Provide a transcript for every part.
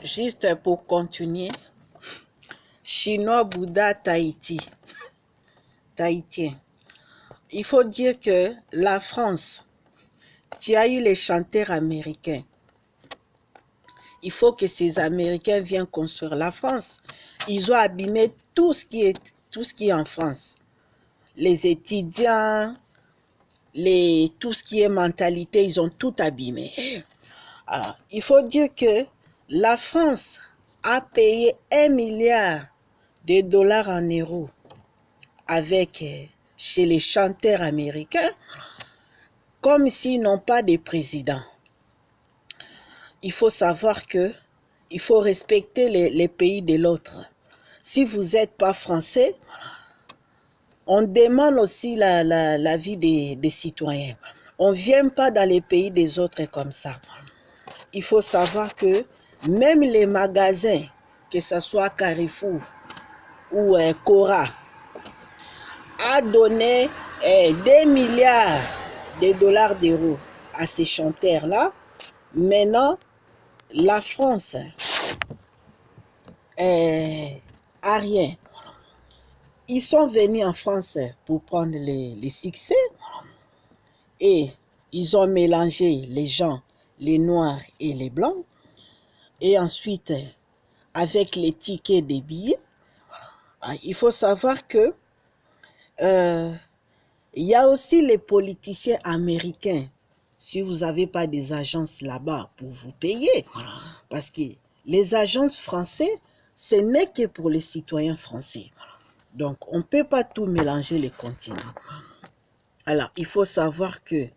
juste pour continuer, Chinois, Bouddha, Tahiti, Tahitien. Il faut dire que la France, tu as eu les chanteurs américains. Il faut que ces Américains viennent construire la France. Ils ont abîmé tout ce qui est en France. Les étudiants, tout ce qui est mentalité, ils ont tout abîmé. Alors, il faut dire que la France a payé 1 milliard de dollars en euros chez les chanteurs américains, comme s'ils n'ont pas de président. Il faut savoir que il faut respecter les pays de l'autre. Si vous n'êtes pas français, on demande aussi la vie des citoyens. On ne vient pas dans les pays des autres comme ça. Il faut savoir que même les magasins, que ce soit Carrefour ou Cora, a donné 2 milliards de dollars d'euros à ces chanteurs-là. Maintenant, la France a rien. Ils sont venus en France pour prendre les succès et ils ont mélangé les gens, les noirs et les blancs. Et ensuite, avec les tickets des billets, il faut savoir que il y a aussi les politiciens américains. Si vous n'avez pas des agences là-bas pour vous payer, parce que les agences françaises, ce n'est que pour les citoyens français. Donc, on ne peut pas tout mélanger les continents. Alors, il faut savoir que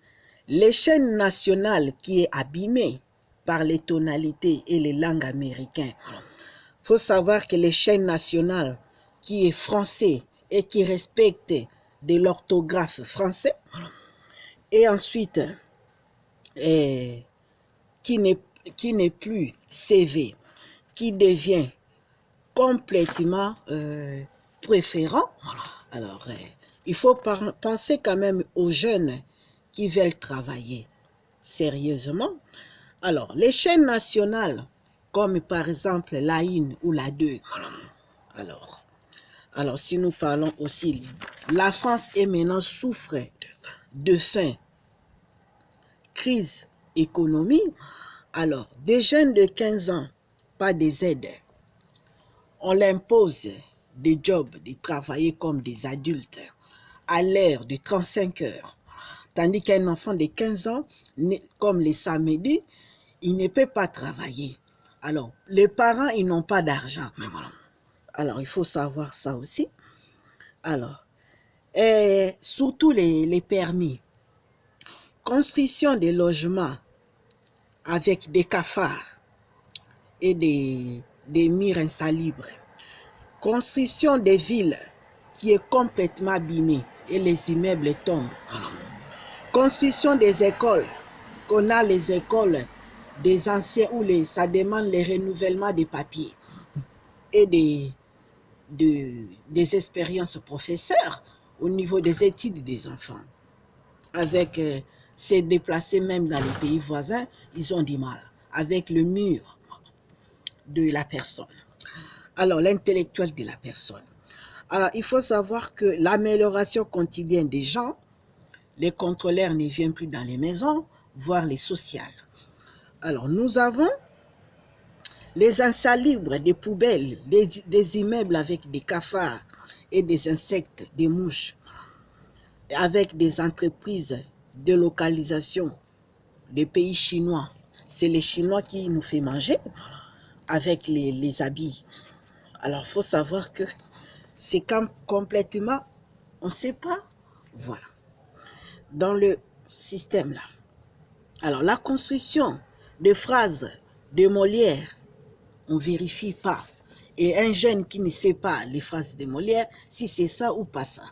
les chaînes nationales qui est abîmée par les tonalités et les langues américaines, il faut savoir que les chaînes nationales qui est français et qui respectent de l'orthographe français, et ensuite qui n'est plus CV, qui devient complètement préférant. Alors, il faut penser quand même aux jeunes qui veulent travailler sérieusement. Alors, les chaînes nationales, comme par exemple la 1 ou la 2, alors si nous parlons aussi, la France est maintenant souffre de faim, crise économique. Alors, des jeunes de 15 ans, pas des aides. On l'impose des jobs, de travailler comme des adultes à l'heure de 35 heures. Tandis qu'un enfant de 15 ans, comme les samedis, il ne peut pas travailler. Alors, les parents, ils n'ont pas d'argent. Alors, il faut savoir ça aussi. Alors, surtout les permis. Construction des logements avec des cafards et des murs insalubres. Construction des villes qui est complètement abîmée et les immeubles tombent. Construction des écoles, qu'on a les écoles des anciens où ça demande le renouvellement des papiers et des expériences professeurs au niveau des études des enfants. Avec se déplacer même dans les pays voisins, ils ont du mal avec le mur de la personne. Alors, l'intellectuel de la personne. Alors, il faut savoir que l'amélioration quotidienne des gens, les contrôleurs ne viennent plus dans les maisons, voire les sociales. Alors, nous avons les insalubres des poubelles, des immeubles avec des cafards et des insectes, des mouches, avec des entreprises de localisation des pays chinois. C'est les Chinois qui nous font manger avec les habits. Alors, il faut savoir que c'est complètement, on ne sait pas, voilà. Dans le système là. Alors, la construction de phrases de Molière, on ne vérifie pas. Et un jeune qui ne sait pas les phrases de Molière, si c'est ça ou pas ça.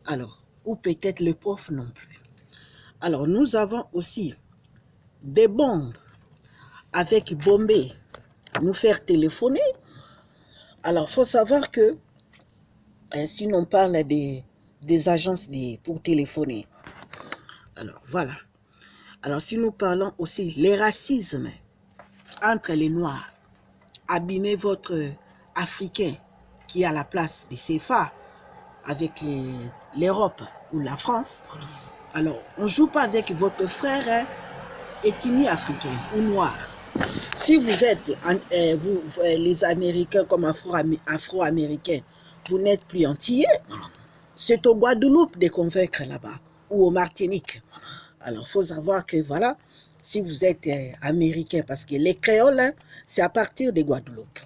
Alors, ou peut-être le prof non plus. Alors, nous avons aussi des bombes avec Bombay, nous faire téléphoner. Alors, il faut savoir que si on parle des agences pour téléphoner, alors voilà. Alors, si nous parlons aussi les racismes entre les Noirs, abîmer votre Africain qui est à la place des CFA avec l'Europe ou la France, alors on ne joue pas avec votre frère hein, ethnie africain ou noir. Si vous êtes, les Américains comme Afro-Américains, vous n'êtes plus antillais, c'est au Guadeloupe de convaincre là-bas, ou au Martinique. Alors, il faut savoir que, voilà, si vous êtes américain, parce que les créoles, hein, c'est à partir des Guadeloupe.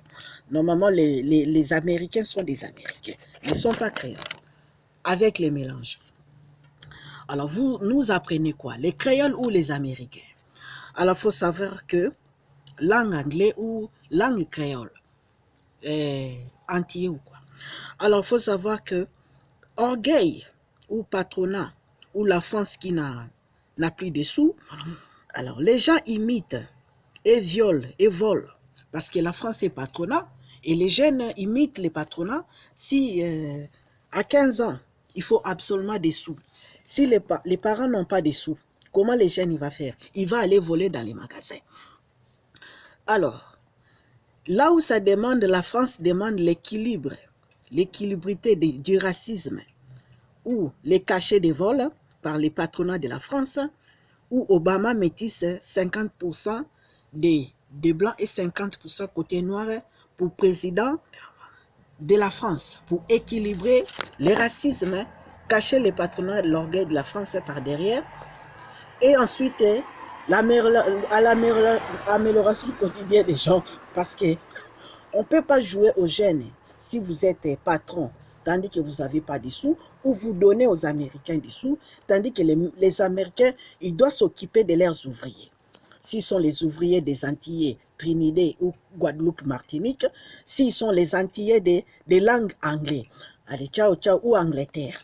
Normalement, les Américains sont des Américains, ils ne sont pas créoles, avec les mélanges. Alors, vous nous apprenez quoi? Les créoles ou les Américains? Alors, il faut savoir que langue anglaise ou langue créole, antillais ou quoi. Alors, il faut savoir que orgueil ou patronat, ou la France qui n'a plus de sous, alors les gens imitent et violent et volent, parce que la France est patronat, et les jeunes imitent les patronats. Si à 15 ans, il faut absolument des sous. Si les parents n'ont pas de sous, comment les jeunes il va faire? Il va aller voler dans les magasins. Alors, là où ça demande, la France demande l'équilibre, l'équilibrité du racisme, ou les cachets des vols par les patronats de la France, où Obama métisse 50% des blancs et 50% côté noir pour président de la France, pour équilibrer le racisme, cacher les patronats de l'orgueil de la France par derrière, et ensuite l'amélioration quotidienne des gens, parce que on ne peut pas jouer aux jeunes si vous êtes patron, tandis que vous n'avez pas de sous, ou vous donnez aux Américains des sous, tandis que les Américains, ils doivent s'occuper de leurs ouvriers. S'ils sont les ouvriers des Antillais, Trinidad ou Guadeloupe, Martinique, s'ils sont les Antillais des langues anglaises, allez, ciao, ciao, ou Angleterre.